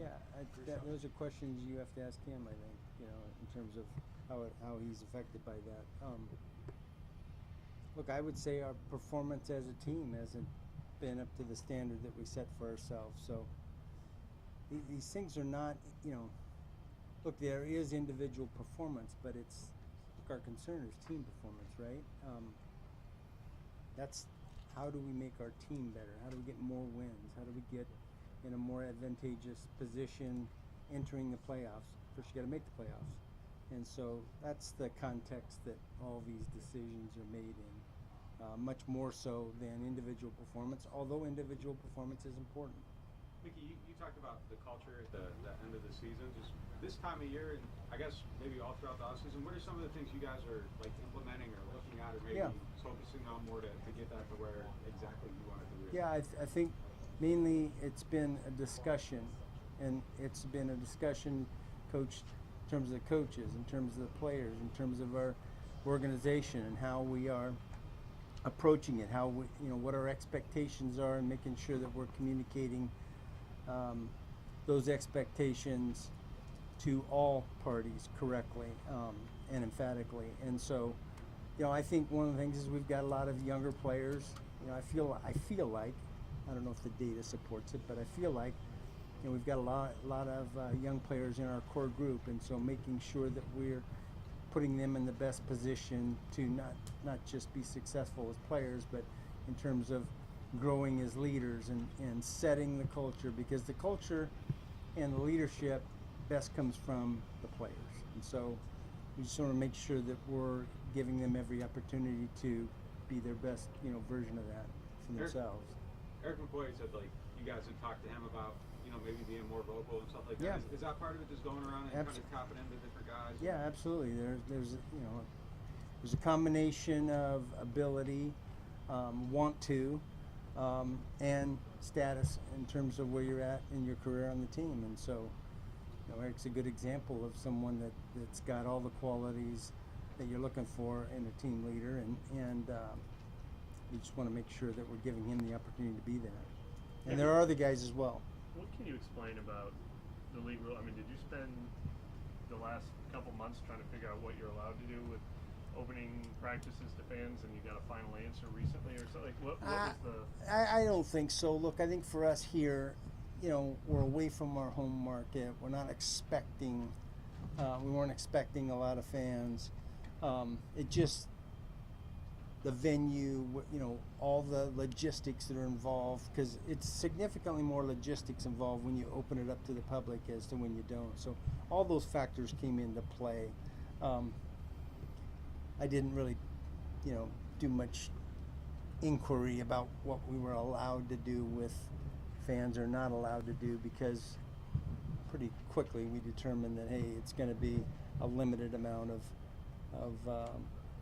Yeah, those are questions you have to ask him, I think, in terms of how he's affected by that. Look, I would say our performance as a team hasn't been up to the standard that we set for ourselves. So these things are not, look, there is individual performance, but look, our concern is team performance, right? That's how do we make our team better? How do we get more wins? How do we get in a more advantageous position entering the playoffs? First, you got to make the playoffs. And so that's the context that all these decisions are made in, much more so than individual performance, although individual performance is important. Mickey, you talked about the culture at the end of the season. Just this time of year, and I guess maybe all throughout the offseason, what are some of the things you guys are like implementing or looking at, or maybe focusing on more to get that to where exactly you want it to be? Yeah, I think mainly it's been a discussion, and it's been a discussion, coach, in terms of the coaches, in terms of the players, in terms of our organization and how we are approaching it, how we, what our expectations are, and making sure that we're communicating those expectations to all parties correctly and emphatically. And so, I think one of the things is we've got a lot of younger players. I feel like, I don't know if the data supports it, but I feel like we've got a lot of young players in our core group, and so making sure that we're putting them in the best position to not just be successful as players, but in terms of growing as leaders and setting the culture, because the culture and the leadership best comes from the players. And so we just want to make sure that we're giving them every opportunity to be their best, version of that for themselves. Eric McCoy said, you guys had talked to him about, maybe being more vocal and stuff like that. Yeah. Is that part of it, just going around and kind of tapping into different guys? Yeah, absolutely. There's a combination of ability, want to, and status in terms of where you're at in your career on the team. And so, Eric's a good example of someone that's got all the qualities that you're looking for in a team leader, and we just want to make sure that we're giving him the opportunity to be there. And there are other guys as well. What can you explain about the league rule? I mean, did you spend the last couple months trying to figure out what you're allowed to do with opening practices to fans, and you got a final answer recently or something? What was the... I don't think so. Look, I think for us here, we're away from our home market. We're not expecting, we weren't expecting a lot of fans. It just, the venue, all the logistics that are involved, because it's significantly more logistics involved when you open it up to the public as to when you don't. So all those factors came into play. I didn't really, do much inquiry about what we were allowed to do with fans or not allowed to do, because pretty quickly we determined that, hey, it's going to be a limited amount of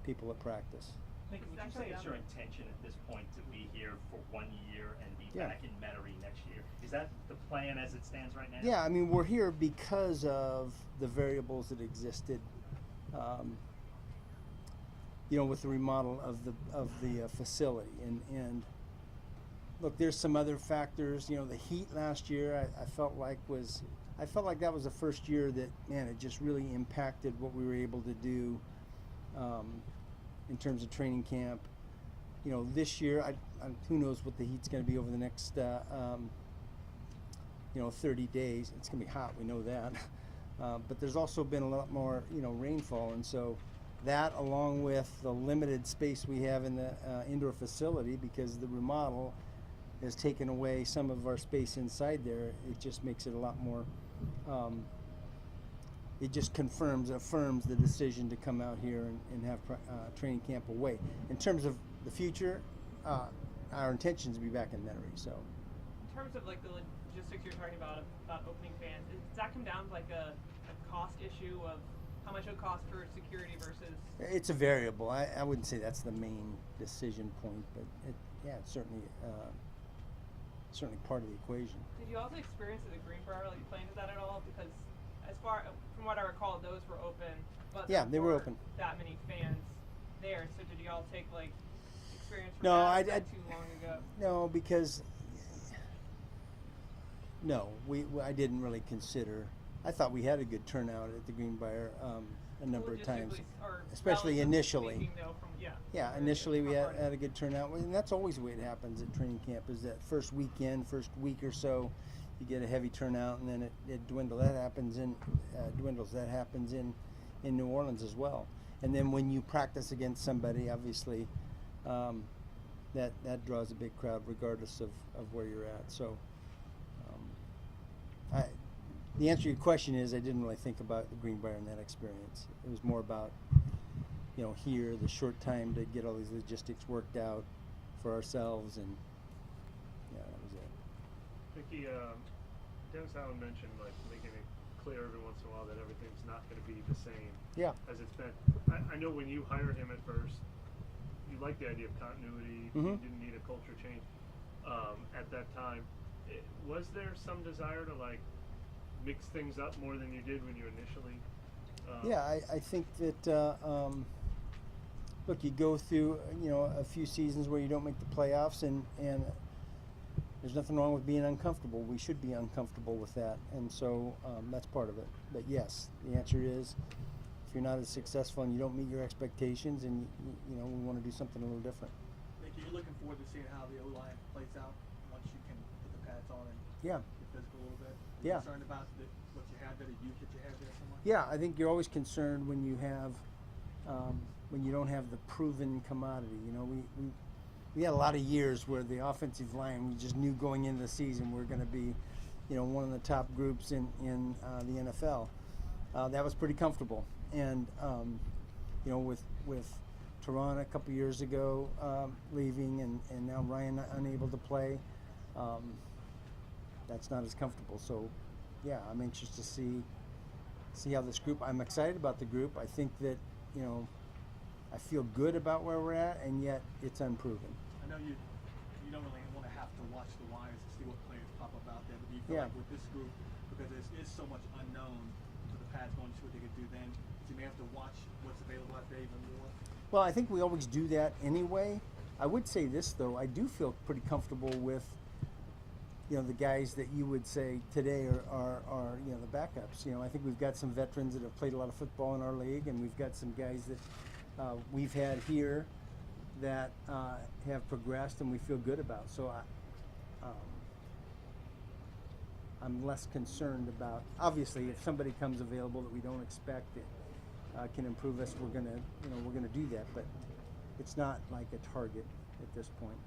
people at practice. Would you say it's your intention at this point to be here for 1 year and be back in Metairie next year? Is that the plan as it stands right now? Yeah, I mean, we're here because of the variables that existed, with the remodel of the facility. And look, there's some other factors. The heat last year, I felt like that was the first year that, man, it just really impacted what we were able to do in terms of training camp. This year, who knows what the heat's going to be over the next 30 days. It's going to be hot, we know that. But there's also been a lot more, rainfall, and so that, along with the limited space we have in the indoor facility, because the remodel has taken away some of our space inside there, it just makes it a lot more, it just affirms the decision to come out here and have training camp away. In terms of the future, our intention is to be back in Metairie. So, in terms of the logistics you're talking about opening fans, does that come down to a cost issue of how much it would cost for security versus? It's a variable. I wouldn't say that's the main decision point, but it's certainly part of the equation. Did you also experience at the Greenbrier playing to that at all? Because from what I recall, those were open, but they were open. That many fans there. So did you all take experience from no, that too long ago? No, because No, I didn't really consider. I thought we had a good turnout at the Greenbrier a number of times, Logistically, or especially relatively initially. speaking, though, from, Yeah, initially we had a good turnout, and that's always the way it happens at training camp. Is that first weekend, first week or so, you get a heavy turnout, and then it dwindles. That happens in New Orleans as well. And then when you practice against somebody, obviously, that draws a big crowd, regardless of where you're at. So, the answer to your question is I didn't really think about the Greenbrier in that experience. It was more about, here, the short time to get all these logistics worked out for ourselves, and yeah, that was it. Mickey, Dennis Allen mentioned like making it clear every once in a while that everything's not going to be the same Yeah. as it's been. I know when you hired him at first, you liked the idea of continuity. Mhm. You didn't need a culture change at that time. Was there some desire to like mix things up more than you did when you initially? Yeah, I think that look, you go through a few seasons where you don't make the playoffs, and there's nothing wrong with being uncomfortable. We should be uncomfortable with that, and so that's part of it. But yes, the answer is, if you're not as successful and you don't meet your expectations, and we want to do something a little different. Mickey, you're looking forward to seeing how the O-line plays out once you can put the pads on and Yeah. get physical a little bit. Are Yeah. you concerned about what you have there, the youth that you have there somewhat? Yeah, I think you're always concerned when you have when you don't have the proven commodity. We had a lot of years where the offensive line, we just knew going into the season we're going to be, one of the top groups in the NFL. That was pretty comfortable, and with Tehran a couple years ago leaving, and now Ryan unable to play, that's not as comfortable. So, yeah, I'm anxious to see how this group. I'm excited about the group. I think that I feel good about where we're at, and yet it's unproven. I know you don't really want to have to watch the wires to see what players pop up out there, but do you feel Yeah. like with this group, because there is so much unknown for the pads going to see what they could do then, you may have to watch what's available out there even more? Well, I think we always do that anyway. I would say this, though. I do feel pretty comfortable with, the guys that you would say today are the backups. I think we've got some veterans that have played a lot of football in our league, and we've got some guys that we've had here that have progressed and we feel good about. So I'm less concerned about. Obviously, if somebody comes available that we don't expect that can improve us, we're gonna do that. But it's not like a target at this point.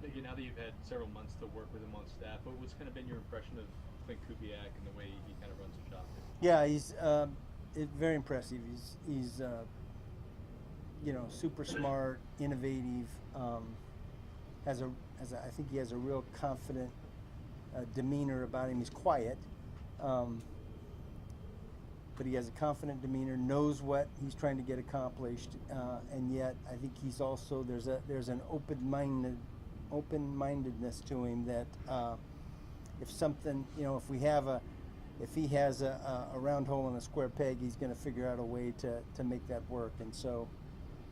Mickey, now that you've had several months to work with him on staff, what's kind of been your impression of Clint Kubiak and the way he kind of runs the shop? Yeah, he's very impressive. He's super smart, innovative. I think he has a real confident demeanor about him. He's quiet, but he has a confident demeanor. Knows what he's trying to get accomplished, and yet I think he's also there's an open-mindedness to him that if something if he has a round hole in a square peg, he's going to figure out a way to make that work. And so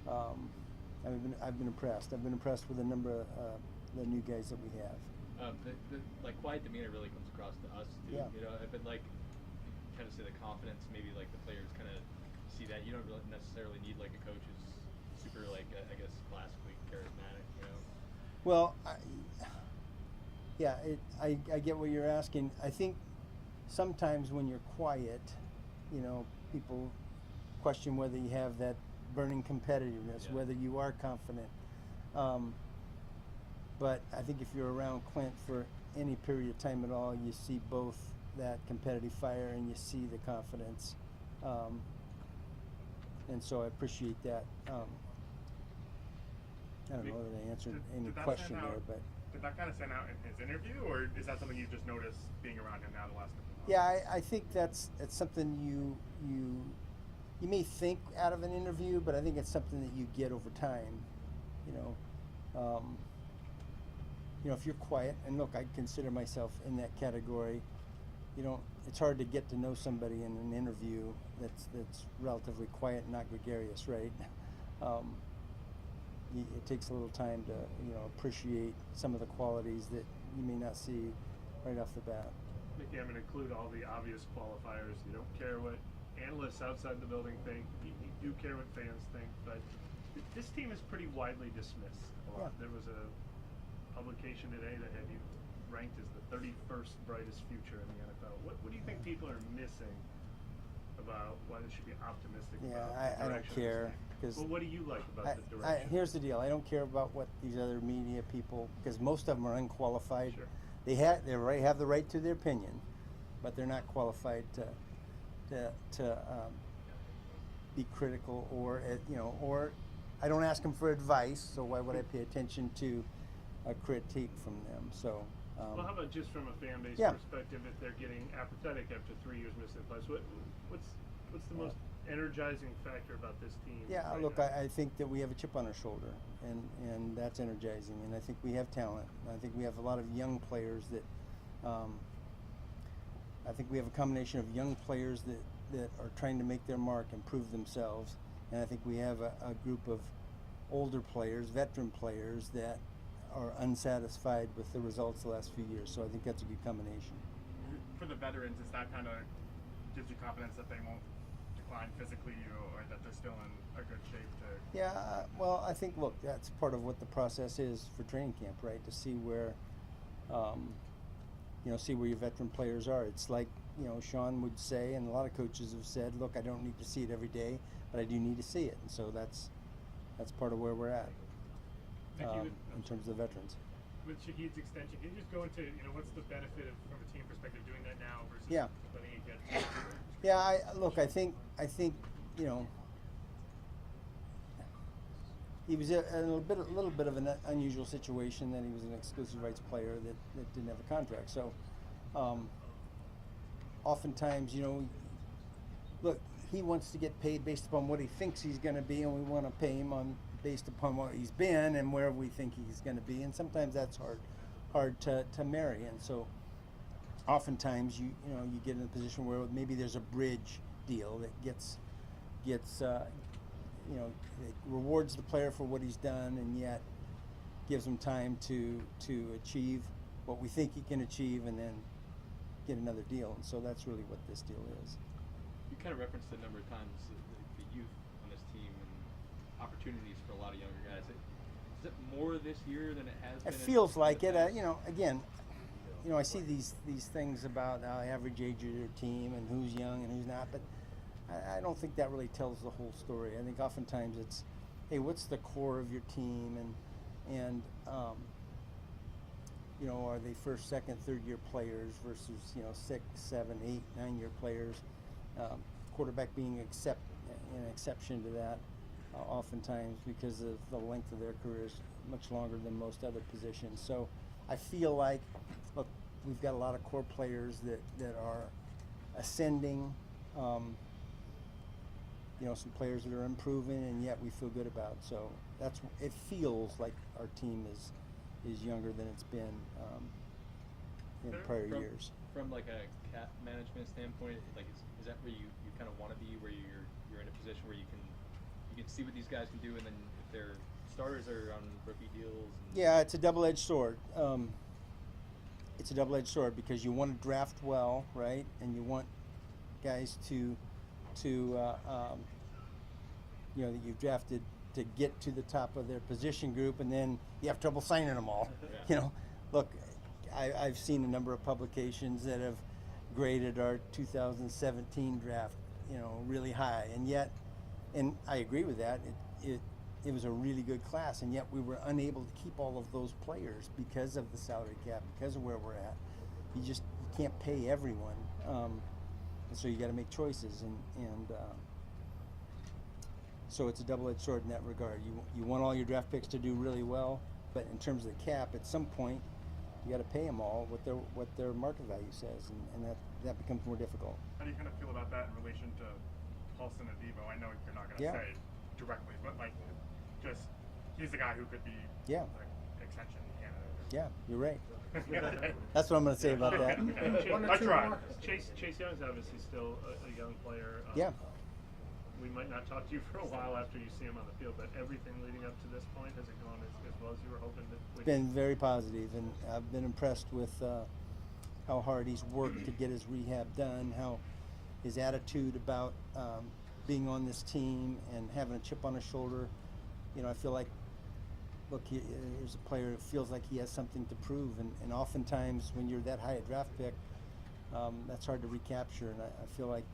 I've been impressed. I've been impressed with a number of the new guys that we have. The quiet demeanor really comes across to us too. Yeah. But like kind of say the confidence, maybe like the players kind of see that. You don't really necessarily need like a coach who's super like I guess classically charismatic. Well, I get what you're asking. I think sometimes when you're quiet, people question whether you have that burning competitiveness, Yeah. whether you are confident. But I think if you're around Clint for any period of time at all, you see both that competitive fire and you see the confidence. And so I appreciate that. I don't know whether I answered any Did that question stand there, out- but Did that kind of stand out in his interview, or is that something you've just noticed being around him now the last couple of months? yeah, I think that's something you may think out of an interview, but I think it's something that you get over time. If you're quiet, and look, I consider myself in that category. It's hard to get to know somebody in an interview that's relatively quiet and not gregarious, right? It takes a little time to appreciate some of the qualities that you may not see right off the bat. Mickey, I'm going to include all the obvious qualifiers. You don't care what analysts outside the building think. You do care what fans think, but this team is pretty widely dismissed. Yeah. There was a publication today that had you ranked as the 31st brightest future in the NFL. What do you think people are missing about why they should be optimistic Yeah, about the I don't direction of care, this team? 'cause Well, what do you like about the direction? Here's the deal. I don't care about what these other media people, because most of them are unqualified. Sure. They have the right to their opinion, but they're not qualified to be critical or or I don't ask them for advice. So why would I pay attention to a critique from them? So. Well, how about just from a fan base Yeah. perspective, if they're getting apathetic after 3 years missing the playoffs, what's the most energizing factor about this team? Yeah, right look, now? I think that we have a chip on our shoulder, and that's energizing. And I think we have talent. I think we have a lot of young players that. I think we have a combination of young players that are trying to make their mark and prove themselves, and I think we have a group of older players, veteran players that are unsatisfied with the results the last few years. So I think that's a good combination. For the veterans, is that kind of gives you confidence that they won't decline physically, or that they're still in a good shape to? Yeah, well, I think, look, that's part of what the process is for training camp, right? To see where, see where your veteran players are. It's like, Sean would say, and a lot of coaches have said, look, I don't need to see it every day, but I do need to see it. And so that's part of where we're at in terms of the veterans. With Shahid's extension, can you just go into what's the benefit from a team perspective doing that now versus Yeah. letting it get? Yeah, I think he was in a little bit of an unusual situation that he was an exclusive rights player that didn't have a contract. So, oftentimes, look, he wants to get paid based upon what he thinks he's going to be, and we want to pay him based upon what he's been and where we think he's going to be. And sometimes that's hard to marry. And so, oftentimes you get in a position where maybe there's a bridge deal that gets it rewards the player for what he's done, and yet gives him time to achieve what we think he can achieve, and then get another deal. And so that's really what this deal is. You kind of referenced a number of times the youth on this team and opportunities for a lot of younger guys. Is it more this year than it has been? It feels in like the it. past? Again, I see these things about average age of your team and who's young and who's not, but I don't think that really tells the whole story. I think oftentimes it's, hey, what's the core of your team, and are they first, second, third year players versus 6, 7, 8, 9 year players? Quarterback being an exception to that, oftentimes because of the length of their careers, much longer than most other positions. So I feel like, look, we've got a lot of core players that are ascending. Some players that are improving, and yet we feel good about. So it feels like our team is younger than it's been in prior years. From like a cap management standpoint, like is that where you kind of want to be, where you're in a position where you can see what these guys can do, and then if they're starters are on rookie deals. Yeah, it's a double-edged sword. It's a double-edged sword because you want to draft well, right? And you want guys that you've drafted to get to the top of their position group, and then you have trouble signing them all. Yeah. Look, I've seen a number of publications that have graded our 2017 draft, really high, and I agree with that. It was a really good class, and yet we were unable to keep all of those players because of the salary cap, because of where we're at. You can't pay everyone, and so you got to make choices, and so it's a double-edged sword in that regard. You want all your draft picks to do really well, but in terms of the cap, at some point you got to pay them all what their market value says, and that becomes more difficult. How do you kind of feel about that in relation to Paulson Adebo? I know you're not going to say directly, but just he's the guy who could be extension candidate. Yeah, you're right. That's what I'm going to say about that. I tried. Chase Young's obviously still a young player. Yeah. We might not talk to you for a while after you see him on the field, but everything leading up to this point, has it gone as well as you were hoping? Been very positive, and I've been impressed with how hard he's worked to get his rehab done, how his attitude about being on this team and having a chip on his shoulder. You know, I feel like, look, here's a player who feels like he has something to prove, and oftentimes when you're that high a draft pick, that's hard to recapture, and I feel like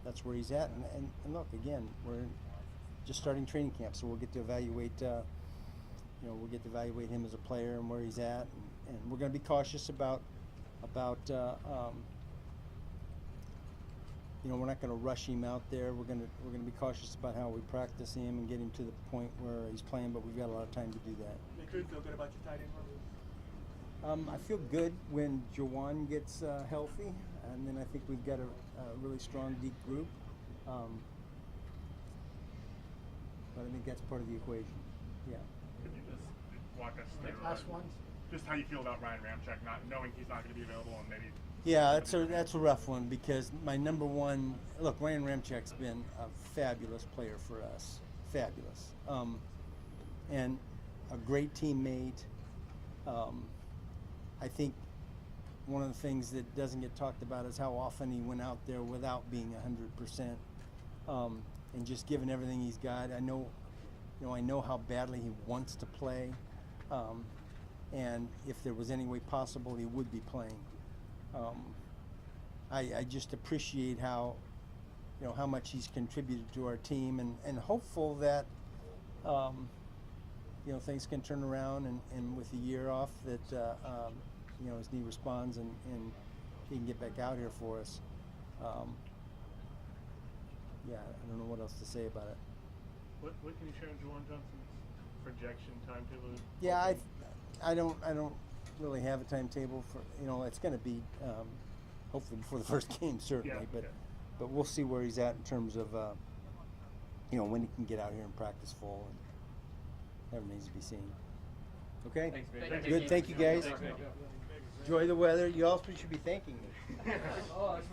that's where he's at. And look, again, we're just starting training camp, so we'll get to evaluate, we'll get to evaluate him as a player and where he's at, and we're going to be cautious about we're not going to rush him out there. We're going to be cautious about how we practice him and get him to the point where he's playing, but we've got a lot of time to do that. Make you feel good about your tight end room? I feel good when Jawan gets healthy, and then I think we've got a really strong deep group. But I think that's part of the equation. Yeah. Could you just walk us through Last one. just how you feel about Ryan Ramczyk, not knowing he's not going to be available, and maybe? Yeah, that's a rough one, because my number one, look, Ryan Ramczyk's been a fabulous player for us, fabulous, and a great teammate. I think one of the things that doesn't get talked about is how often he went out there without being 100%, and just giving everything he's got. I know how badly he wants to play, and if there was any way possible, he would be playing. I just appreciate how much he's contributed to our team, and hopeful that things can turn around, and with a year off that his knee responds and he can get back out here for us. Yeah, I don't know what else to say about it. What can you share on Jawan Johnson's projection timetable? Yeah, I don't really have a timetable for, it's going to be hopefully before the first game, certainly, Yeah, but we'll see where he's at in terms of when he can get out here and practice full, and that remains to be seen. Okay? Thanks, man. Thank Good. Thank you, guys. Thanks, man. Enjoy the weather. You all should be thanking me. Oh, that's